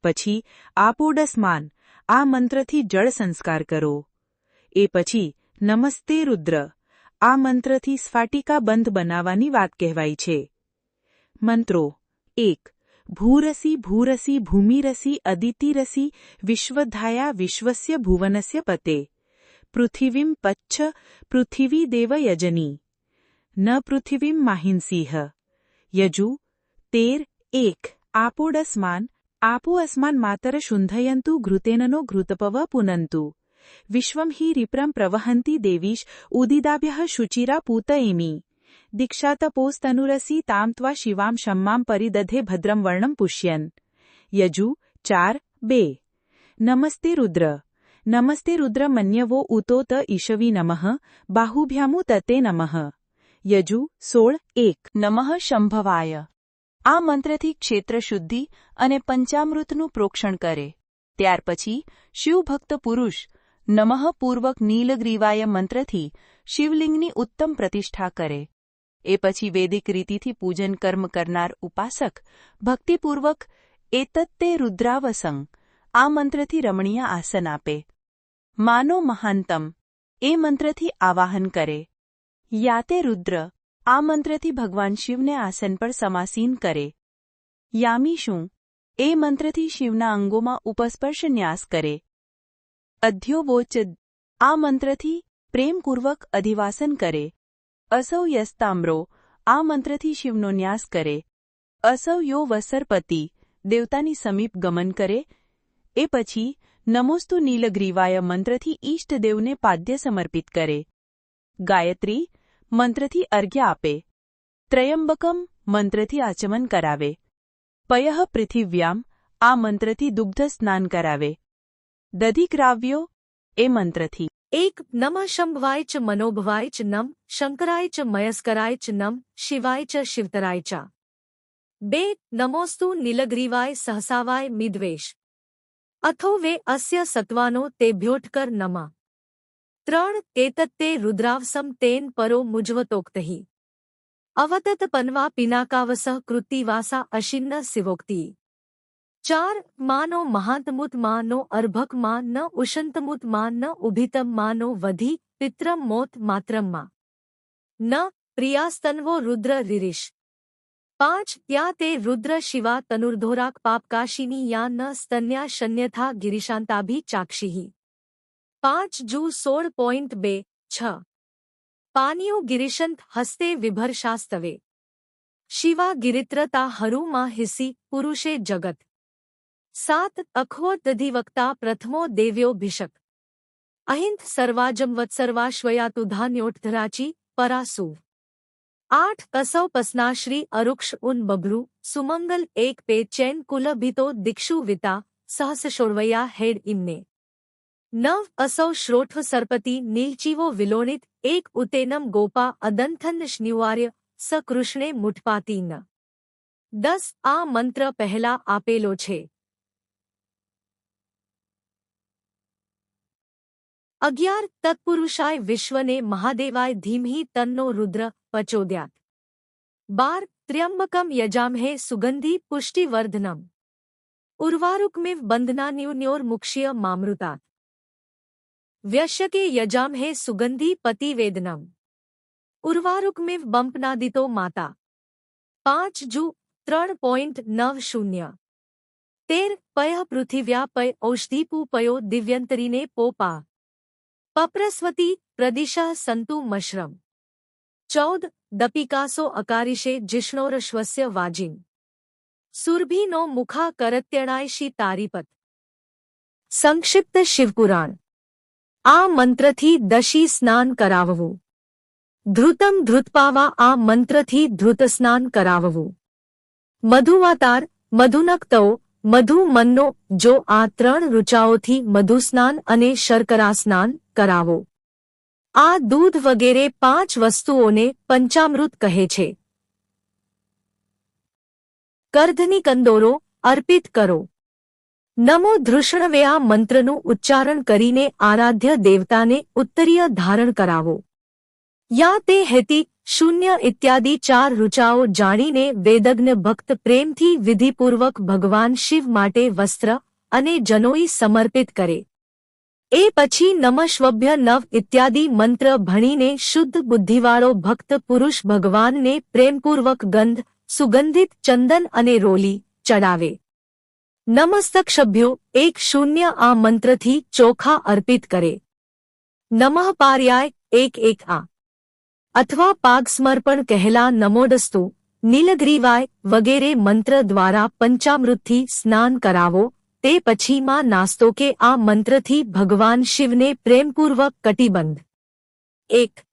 પછી આપોડસ્માન, આ મંત્રથી જળ સંસ્કાર કરો. એ પછી નમસ્તે રુદ્ર, આ મંત્રથી સ્ફાટિકા બંધ બનાવવાની વાત કહેવાય છે. મંત્રો. 1. ભૂરસી ભૂરસી ભૂમિરસી અદિતિરસી વિશ્વધાયા વિશ્વસ્ય ભુવનસ્ય પતે. પૃથિવીમ પચ્છ પૃથિવી દેવ યજની. ન પૃથિવીમ માહિંસિહ. યજુ 13:1 આપોડસ્માન આપો અસ્માન માતર શુંધયંતુ ઘૃતેનનો ઘૃતપવ પુનંતુ વિશ્વમ હિ રિપ્રમ પ્રવહંતિ દેવીશ ઉદિદાભ્યઃ શુચિરા પૂતએમી દીક્ષાતપોસ્તનુરસી તામ ત્વા શિવામ શમ્મામ પરિદધે ભદ્રમ વર્ણમ પુષ્યન યજુ 4:2 નમસ્તે રુદ્ર નમસ્તે રુદ્ર મન્યવો ઉતોત ઈશવી નમઃ બાહુભ્યામુ તતે નમઃ યજુ 16:1 નમઃ શંભવાય. આ મંત્રથી ક્ષેત્ર શુદ્ધિ અને પંચામૃતનું પ્રોક્ષણ કરે. ત્યાર પછી શિવભક્ત પુરુષ નમઃ પૂર્વક નીલગ્રીવાય મંત્રથી શિવલિંગની ઉત્તમ પ્રતિષ્ઠા કરે. એ પછી વૈદિક રીતિથી પૂજન કર્મ કરનાર ઉપાસક ભક્તિપૂર્વક એતત્તે રુદ્રાવસંગ આ મંત્રથી રમણીય આસન આપે. માનો મહાંતમ એ મંત્રથી આવાહન કરે. યાતે રુદ્ર આ મંત્રથી ભગવાન શિવને આસન પર સમાસીન કરે. યામીશું એ મંત્રથી શિવના અંગોમાં ઉપસ્પર્શ ન્યાસ કરે. અધ્યોવોચ આ મંત્રથી પ્રેમપૂર્વક અધિવાસન કરે. અસૌ યસ્તામ્રો આ મંત્રથી શિવનો ન્યાસ કરે. અસૌ યો વસરપતિ દેવતાની સમીપ ગમન કરે. એ પછી નમોસ્તુ નીલગ્રીવાય મંત્રથી ઈષ્ટદેવને પાદ્ય સમર્પિત કરે. ગાયત્રી મંત્રથી અર્ઘ્ય આપે. ત્રયંબકમ મંત્રથી આચમન કરાવે. પયઃ પૃથિવ્યામ આ મંત્રથી દુગ્ધ સ્નાન કરાવે. દધિગ્રાવ્યો એ મંત્રથી 1 નમઃ શંભવાય ચ મનોભવાય ચ નમ શંકરાય ચ મયસ્કરાય ચ નમ શિવાય ચ શિવતરાય ચ 2 નમોસ્તુ નીલગ્રીવાય સહસાવાય મિદ્વેષ અથો વે અસ્ય સત્વાનો તેભ્યોઠકર નમઃ 3 એતત્તે રુદ્રાવસમ તેન પરો મુજ્વતોક્તહિ અવતત પન્વા પિનાકાવસઃ કૃત્તિવાસા અશિન્ન શિવોક્તિ 4 માનો મહાંતમુત માનો અર્ભક માં ન ઉશંતમુત માં ન ઉભિતમ માનો વધિ પિત્રમ મોત માત્રમ માં ન પ્રિયાસ્તન્વો રુદ્ર રિરીશ 5 યા તે રુદ્ર શિવા તનુર્ધોરાક પાપકાશિની યા ન સ્તન્યા શન્યથા ગિરિશાંતાભી ચાક્ષિઃ 5 જુ 16.2 6 પાનિયો ગિરિશંત હસ્તે વિભર્ષાસ્તવે શિવા ગિરિત્રતા હરુમાં હિસી પુરુષે જગત 7 અખવો દધિવક્તા પ્રથમો દેવ્યોભિષક અહિંદ સર્વાજમવત્સર્વાશ્વયાતુધાન્યોઠધરાચી પરાસુવ 8 કસૌ પસનાશ્રી અરુક્ષ ઉન બભ્રુ સુમંગલ 1 પે ચૈન કુલભિતો દિક્ષુ વિતા સહસશોર્વયા હેડ ઇમને 9 અસૌ શ્રોઠ્વ સરપતિ નીલચીવો વિલોણિત 1 ઉતેનમ ગોપા અદંથન શ્ન્યુવાર્ય સ કૃષ્ણે મુઠપાતી ન 10 આ મંત્ર પહેલા આપેલો છે. 11 તત્પુરુષાય વિશ્વને મહાદેવાય ધીમહિ તન્નો રુદ્ર પ્રચોદયાત 12 ત્ર્યંબકમ યજામહે સુગંધી પુષ્ટિવર્ધનમ ઉર્વારુકમિવ બંધનાન્યુન્યોર્મુક્ષ્ય મામૃતાત વ્યશ્યકે યજામહે સુગંધી પતિવેદનમ ઉર્વારુકમિવ બંપનાદિતો માતા 5 જુ 3.90 13 પયઃ પૃથિવ્યા પય ઔષધીપુ પયો દિવ્યંતરીને પોપા પપ્રસ્વતી પ્રદિશા સંતુ મશ્રમ 14 દપિકાસો અકારિષે જિષ્ણોરશ્વસ્ય વાજીન સુરભીનો મુખા કરત્યણાયશી તારીપત. સંક્ષિપ્ત શિવપુરાણ. આ મંત્રથી દશી સ્નાન કરાવવું. ધૃતમ ધૃતપાવા આ મંત્રથી ધૃતસ્નાન કરાવવું. મધુવાતાર મધુનક્તઓ મધુ મન્નો જો આ 3 ઋચાઓથી મધુસ્નાન અને શર્કરા સ્નાન કરાવો. આ દૂધ વગેરે 5 વસ્તુઓને પંચામૃત કહે છે. કર્ધની કંદોરો અર્પિત કરો. નમો ધૃષ્ણવે આ મંત્રનું ઉચ્ચારણ કરીને આરાધ્ય દેવતાને ઉત્તરીય ધારણ કરાવો. યા તે હેતિ શૂન્ય ઇત્યાદિ 4 ઋચાઓ જાણીને વેદજ્ઞ ભક્ત પ્રેમથી વિધિપૂર્વક ભગવાન શિવ માટે વસ્ત્ર અને જનોઈ સમર્પિત કરે. એ પછી નમઃશ્વભ્ય નવ ઇત્યાદિ મંત્ર ભણીને શુદ્ધ બુદ્ધિવાળો ભક્ત પુરુષ ભગવાનને પ્રેમપૂર્વક ગંધ સુગંધિત ચંદન અને રોલી ચડાવે. નમસ્તક્ષભ્યો 1 આ મંત્રથી ચોખા અર્પિત કરે. નમઃ પાર્યાય 1 આ અથવા પાગ સમર્પણ કહેલા નમોડસ્તુ નીલગ્રીવાય વગેરે મંત્ર દ્વારા પંચામૃતથી સ્નાન કરાવો. તે પછીમાં નાસ્તો કે આ મંત્રથી ભગવાન શિવને પ્રેમપૂર્વક કટિબંધ. 1.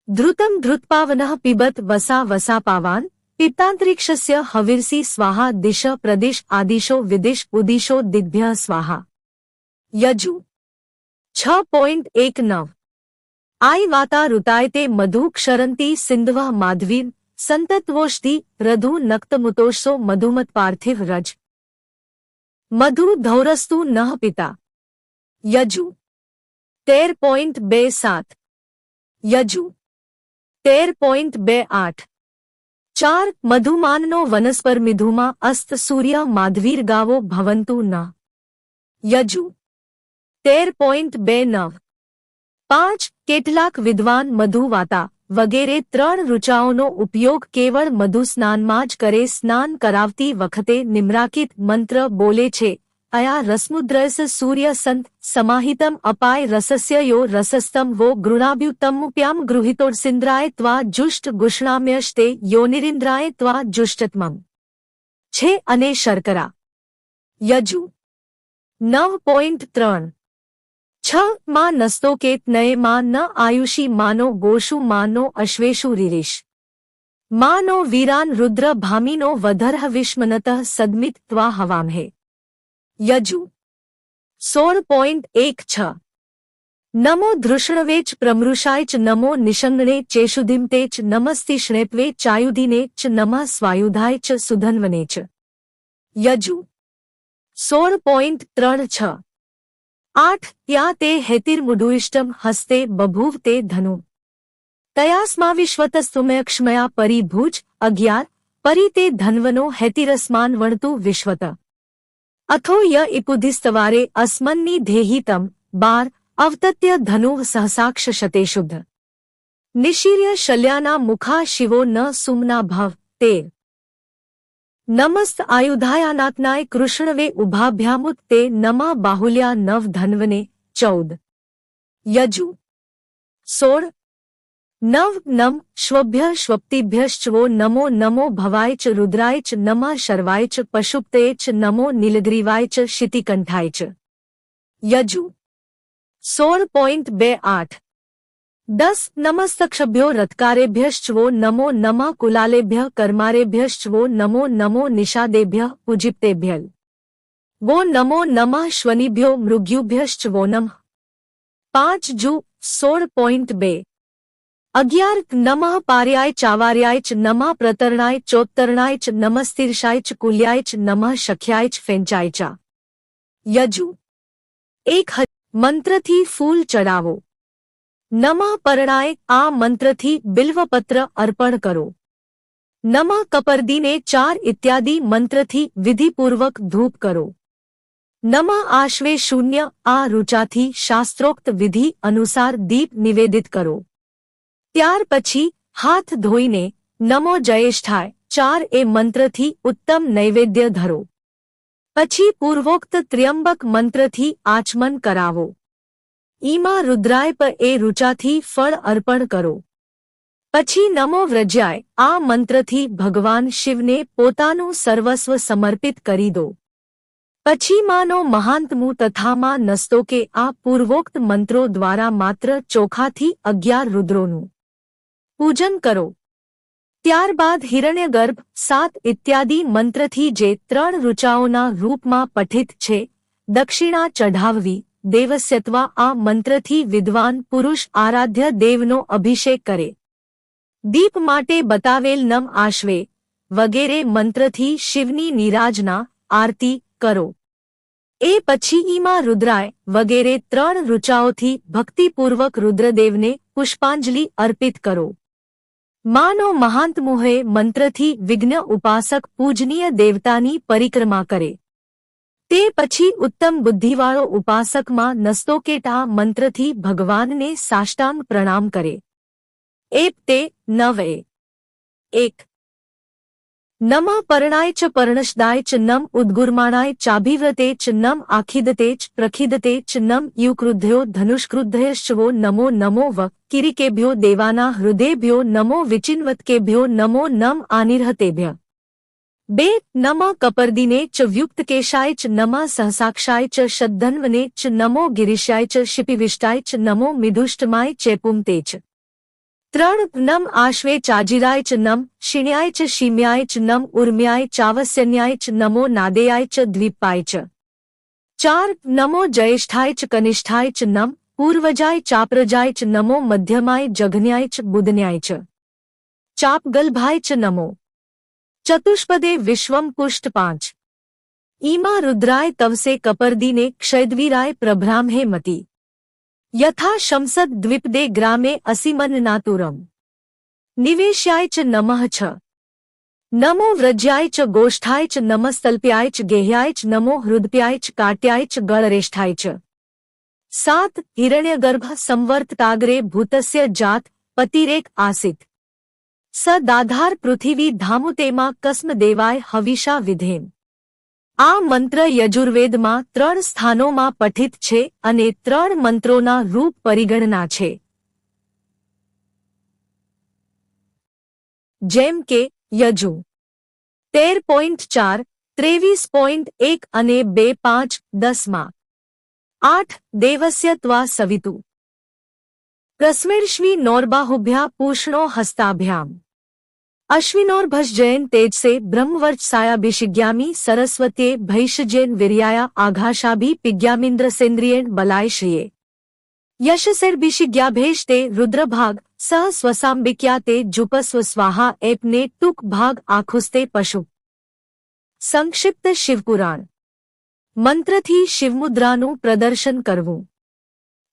ધૃતમ ધૃત્પાવનઃ પિબત વસા વસા પાવાન પિત્તાંતરિક્ષસ્ય હવિર્ષિ સ્વાહા દિશ પ્રદિશ આદિશો વિદિશ ઉદિશો દિગ્ભ્યઃ સ્વાહા. યજુ 6.19 આઈ વાતા ઋતાય તે મધુ ક્ષરંતી સિંધવઃ માધવીર સંતત્વોષધિ રધુ નક્તમુતોષસો મધુમત પાર્થિવ રજ મધુ ધૌરસ્તુ નઃ પિતા. યજુ 13.27 યજુ 13.28 4 મધુમાનનો વનસ્પર મિધુમાં અસ્ત સૂર્ય માધવીર ગાવો ભવંતુ ન. યજુ 13.29 5 કેટલાક વિદ્વાન મધુવાતા વગેરે 3 ઋચાઓનો ઉપયોગ કેવળ મધુસ્નાનમાં જ કરે. સ્નાન કરાવતી વખતે નિમ્રાકિત મંત્ર બોલે છે. અયા રસમુદ્રસ સૂર્ય સંત સમાહિતમ અપાય રસસ્ય યો રસસ્તમ વો ગૃણાભ્યુતમુપ્યામ ગૃહિતોડસિન્દ્રાય ત્વા જુષ્ટ ગુષણામ્યષ્ટે યોનિરિન્દ્રાય ત્વા જુષ્ટતમમ છે અને શર્કરા. યજુ 9.3 6 માં નસ્તોકેત નયે માં ન આયુષી માનો ગોષુ માનો અશ્વેષુ રીરીશ માનો વીરાન રુદ્ર ભામીનો વધર્હ વિષ્મનતઃ સદમિત ત્વા હવામહે. યજુ 16.16 નમો ધૃષ્ણવે ચ પ્રમૃષાય ચ નમો નિષંગણે ચેષુધિમ તે ચ નમસ્તિષ્ણેત્વે ચાયુધિને ચ નમઃ સ્વાયુધાય ચ સુધન્વને ચ. યજુ 16.36 8 ત્યાં તે હેતિર્મુઢુઇષ્ટમ હસ્તે બભૂવ તે ધનુ તયાસ્મા વિશ્વતસ્તુમયક્ષ્મયા પરિભુજ. 11 પરી તે ધન્વનો હેતિરસ્માન વણતુ વિશ્વત અથો ય ઇપુધિસ્તવારે અસ્મન્ની ધેહિતમ. 12 અવતત્ય ધનુઃ સહસાક્ષ શતેશુદ્ધ નિશીર્ય શલ્યાના મુખા શિવો ન સુમના ભવ. 13 નમસ્ત આયુધાયાનાત્નાય કૃષ્ણવે ઉભાભ્યામુત તે નમા બાહુલ્યા નવ ધન્વને. 14 યજુ 16 9 નમ શ્વભ્ય શ્વપ્તિભ્યશ્ચવો નમો નમો ભવાય ચ રુદ્રાય ચ નમઃ શર્વાય ચ પશુપ્તયે ચ નમો નીલગ્રીવાય ચ શિતિકંઠાય ચ. યજુ 16.28 10 નમસ્તક્ષભ્યો રથકારેભ્યશ્ચવો નમો નમઃ કુલાલેભ્યઃ કર્મારેભ્યશ્ચવો નમો નમો નિષાદેભ્યઃ પૂજિપ્તેભ્યઃ वो नमो नमः श्वनिभ्यो मृग्युभ्यश्चवो नमः. 5 जू 16.2 11 नमः पार्याय चावार्याय च नमः प्रतरणाय चोत्तरणाय च नमस्तीर्षाय च कुल्याय च नमः शख्याय च फेंचाय च. યજુ 1 મંત્રથી ફૂલ ચડાવો. નમઃ પરણાય આ મંત્રથી બિલ્વપત્ર અર્પણ કરો. નમઃ કપર્દીને 4 ઇત્યાદિ મંત્રથી વિધિપૂર્વક ધૂપ કરો. નમઃ આશ્વે શૂન્ય આ ઋચાથી શાસ્ત્રોક્ત વિધિ અનુસાર દીપ નિવેદિત કરો. ત્યાર પછી હાથ ધોઈને નમો જયેષ્ઠાય 4 એ મંત્રથી ઉત્તમ નૈવેદ્ય ધરો. પછી પૂર્વોક્ત ત્ર્યંબક મંત્રથી આચમન કરાવો. ઈમા રુદ્રાય પર એ ઋચાથી ફળ અર્પણ કરો. પછી નમો વ્રજ્યાય આ મંત્રથી ભગવાન શિવને પોતાનું સર્વસ્વ સમર્પિત કરી દો. પછી માનો મહાંતમુ તથામાં નસ્તો કે આ પૂર્વોક્ત મંત્રો દ્વારા માત્ર ચોખાથી 11 રુદ્રોનું પૂજન કરો. ત્યારબાદ હિરણ્યગર્ભ 7 ઇત્યાદિ મંત્રથી જે 3 ઋચાઓના રૂપમાં પઠિત છે દક્ષિણા ચઢાવવી. દેવસ્યત્વા આ મંત્રથી વિદ્વાન પુરુષ આરાધ્ય દેવનો અભિષેક કરે. દીપ માટે બતાવેલ નમ આશ્વે વગેરે મંત્રથી શિવની નિરાજના આરતી કરો. એ પછી ઈમા રુદ્રાય વગેરે 3 ઋચાઓથી ભક્તિપૂર્વક રુદ્રદેવને પુષ્પાંજલિ અર્પિત કરો. માનો મહાંતમુહે મંત્રથી વિઘ્ન ઉપાસક પૂજનીય દેવતાની પરિક્રમા કરે. તે પછી ઉત્તમ બુદ્ધિવાળો ઉપાસકમાં નસ્તોકેટ આ મંત્રથી ભગવાનને સાષ્ટાંગ પ્રણામ કરે. તે 9 1 નમઃ પરણાય ચ પર્ણશદાય ચ નમ ઉદ્ગુર્માણાય ચાભિવ્રતે ચ નમ આખિદતે ચ પ્રખિદતે ચ નમ યુક્રુદ્ધયો ધનુષ્કૃદ્ધયશ્ચવો નમો નમો વ કિરીકેભ્યો દેવાના હૃદયભ્યો નમો વિચિન્વત્કેભ્યો નમો નમ આનિર્હતેભ્ય 2 નમઃ કપર્દિને ચ વ્યુક્તકેશાય ચ નમઃ સહસાક્ષાય ચ શદ્ધન્વને ચ નમો ગિરીશાય ચ શિપિવિષ્ટાય ચ નમો મિધુષ્ટમાય ચેપુમતે ચ 3 નમ આશ્વે ચાજીરાય ચ નમ શિણ્યાય ચ શીમ્યાય ચ નમ ઉર્મ્યાય ચાવસ્યન્યાય ચ નમો નાદેયાય ચ દ્વીપાય ચ 4 નમો જયેષ્ઠાય ચ કનિષ્ઠાય ચ નમ પૂર્વજાય ચાપ્રજાય ચ નમો મધ્યમાય જઘન્યાય ચ બુધન્યાય ચ ચાપગલ્ભાય ચ નમો ચતુષ્પદે વિશ્વમ પુષ્ટ 5 ઈમા રુદ્રાય તવસે કપર્દિને ક્ષયદ્વીરાય પ્રભ્રામહે મતિ યથા શંસદ દ્વિપદે ગ્રામે અસીમન્નાતુરમ નિવેશ્યાય ચ નમઃ 6 નમો વ્રજ્યાય ચ ગોષ્ઠાય ચ નમસ્તલ્પ્યાય ચ ગેહ્યાય ચ નમો હૃદપ્યાય ચ કાટ્યાય ચ ગળરેષ્ઠાય ચ 7 હિરણ્યગર્ભ સંવર્તતાગ્રે ભૂતસ્ય જાત પતિરેક આસિત સ દાધાર પૃથિવી ધામુતેમાં કસ્મદેવાય હવિષા વિધેમ આ મંત્ર યજુર્વેદમાં 3 સ્થાનોમાં પઠિત છે અને 3 મંત્રોના રૂપ પરિગણના છે જેમ કે યજુ 13.4 23.1 અને 2.5 10 8 દેવસ્ય ત્વા સવિતુ પ્રસ્મેર્ષ્વી નોર્બાહુભ્યા પૂષ્ણો હસ્તાભ્યામ અશ્વિનોર્ભજયન તેજસે બ્રહ્મવર્ચસાયાભિષિજ્ઞામી સરસ્વત્યે ભૈષજેન વીર્યાયા આઘાષાભી પિજ્ઞામીન્દ્રસેન્દ્રિયેણ બલાયશ્રિયે યશસેર્ભિષિજ્ઞાભેષતે રુદ્રભાગ સહ સ્વસાંબિક્યા તે જુપસ્વ સ્વાહા એપને ટૂક ભાગ આખુસ્તે પશુ સંક્ષિપ્ત શિવપુરાણ મંત્રથી શિવમુદ્રાનું પ્રદર્શન કરવું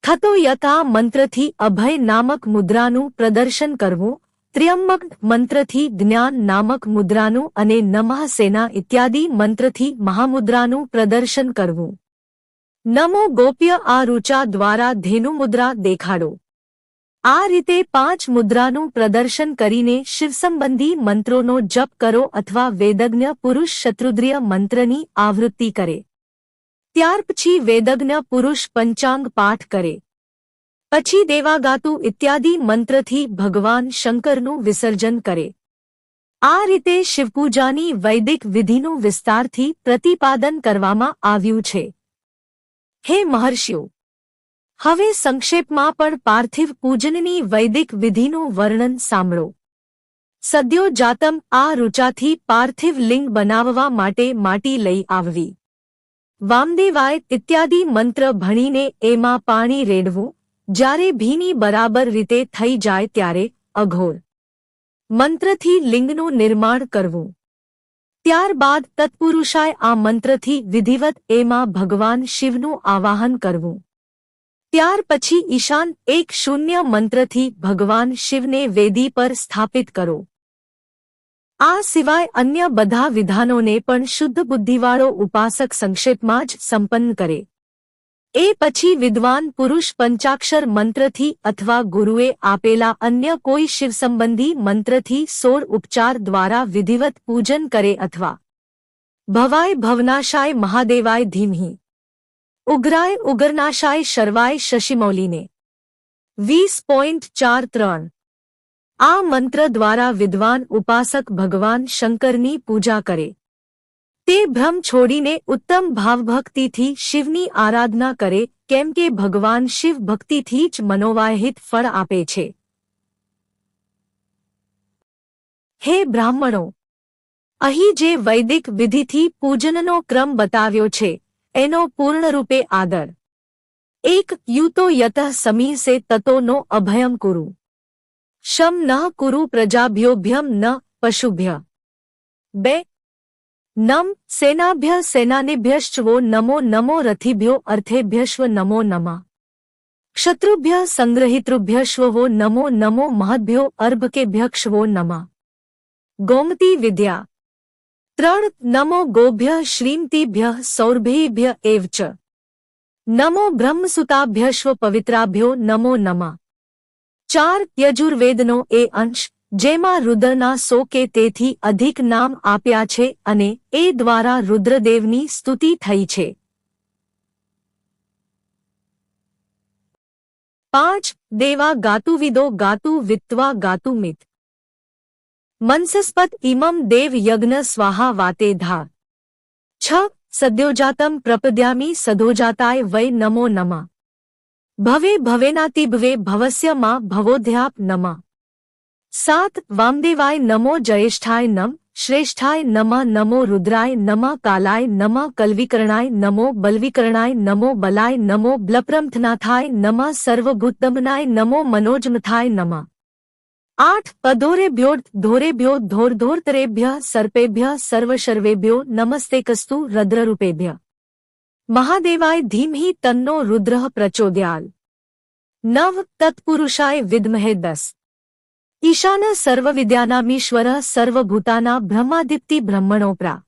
થતો યથા મંત્રથી અભય નામક મુદ્રાનું પ્રદર્શન કરવું ત્ર્યંબક મંત્રથી જ્ઞાન નામક મુદ્રાનું અને નમઃ સેના ઇત્યાદિ મંત્રથી મહામુદ્રાનું પ્રદર્શન કરવું નમો ગોપ્ય આ ઋચા દ્વારા ધેનુમુદ્રા દેખાડો આ રીતે 5 મુદ્રાનું પ્રદર્શન કરીને શિવસંબંધી મંત્રોનો જપ કરો અથવા વેદજ્ઞ પુરુષ શત્રુદ્રિય મંત્રની આવૃત્તિ કરે ત્યાર પછી વેદજ્ઞ પુરુષ પંચાંગ પાઠ કરે પછી દેવાગાતુ ઇત્યાદિ મંત્રથી ભગવાન શંકરનું વિસર્જન કરે આ રીતે શિવપૂજાની વૈદિક વિધિનું વિસ્તારથી પ્રતિપાદન કરવામાં આવ્યું છે હે મહર્ષિઓ હવે સંક્ષેપમાં પણ પાર્થિવ પૂજનની વૈદિક વિધિનું વર્ણન સાંભળો સદ્યો જાતમ આ ઋચાથી પાર્થિવ લિંગ બનાવવા માટે માટી લઈ આવવી વામદેવાય ઇત્યાદિ મંત્ર ભણીને એમાં પાણી રેડવું જ્યારે ભીની બરાબર રીતે થઈ જાય ત્યારે અઘોર મંત્રથી લિંગનું નિર્માણ કરવું ત્યારબાદ તત્પુરુષાય આ મંત્રથી વિધિવત એમાં ભગવાન શિવનું આવાહન કરવું ત્યાર પછી ઈશાન 1 મંત્રથી ભગવાન શિવને વેદી પર સ્થાપિત કરો આ સિવાય અન્ય બધા વિધાનોને પણ શુદ્ધ બુદ્ધિવાળો ઉપાસક સંક્ષેપમાં જ સંપન્ન કરે એ પછી વિદ્વાન પુરુષ પંચાક્ષર મંત્રથી અથવા ગુરુએ આપેલા અન્ય કોઈ શિવસંબંધી મંત્રથી 16 ઉપચાર દ્વારા વિધિવત પૂજન કરે અથવા ભવાય ભવનાશાય મહાદેવાય ધીમહિ ઉગ્રાય ઉગરનાશાય શર્વાય શશિમૌલીને 20.43 આ મંત્ર દ્વારા વિદ્વાન ઉપાસક ભગવાન શંકરની પૂજા કરે તે ભ્રમ છોડીને ઉત્તમ ભાવભક્તિથી શિવની આરાધના કરે કેમ કે ભગવાન શિવ ભક્તિથી જ મનોવાહિત ફળ આપે છે હે બ્રાહ્મણો અહીં જે વૈદિક વિધિથી પૂજનનો ક્રમ બતાવ્યો છે એનો પૂર્ણરૂપે આદર 1 યુતો યતઃ સમીસે તતોનો અભયમ કુરુ શમ નઃ કુરુ પ્રજાભ્યોભ્યમ ન પશુભ્ય 2 નમ સેનાભ્ય સેનાનિભ્યશ્ચવો નમો નમો રથિભ્યો અર્થેભ્યશ્વ નમો નમઃ ક્ષત્રુભ્ય સંગ્રહિતૃભ્યશ્વો નમો નમો મહદ્ભ્યો અર્ભકેભ્યક્ષવો નમઃ ગોમતી વિદ્યા 3 નમો ગોભ્ય શ્રીમતીભ્ય સૌરભેભ્ય એવ ચ નમો બ્રહ્મસુતાભ્યશ્વ પવિત્રાભ્યો નમો નમઃ 4 યજુર્વેદનો એ અંશ જેમાં રુદ્રના 100 કે તેથી અધિક નામ આપ્યા છે અને એ દ્વારા રુદ્રદેવની સ્તુતિ થઈ છે. 5. દેવા ગાતુવિદો ગાતુ વિત્વા ગાતુમિત. મનસસ્પત ઇમમ દેવ યજ્ઞ સ્વાહા વાતે ધા. 6. સદ્યોજાતમ પ્રપદ્યામિ સદોજાતાય વૈ નમો નમઃ. ભવે ભવેનાતિભવે ભવસ્ય માં ભવોધ્યાપ નમઃ. 7. વામદેવાય નમો જયેષ્ઠાય નમ શ્રેષ્ઠાય નમઃ નમો રુદ્રાય નમઃ કાલાય નમઃ કલ્વિકરણાય નમો બલવિકરણાય નમો બલાય નમો બ્લપ્રમથનાથાય નમઃ સર્વભૂતદમનાય નમો મનોજમથાય નમઃ. 8. અધોરેભ્યો ધોરેભ્યો ધોરધોરતરેભ્ય સર્પેભ્ય સર્વશર્વેભ્યો નમસ્તેકસ્તુ રદ્રરૂપેભ્ય. મહાદેવાય ધીમહિ તન્નો રુદ્રઃ પ્રચોદયાલ. 9. તત્પુરુષાય વિદ્મહે. 10. ઈશાન સર્વવિદ્યાનામીશ્વરઃ સર્વભૂતાના બ્રહ્માદિત્તિ બ્રહ્મણો પ્રા.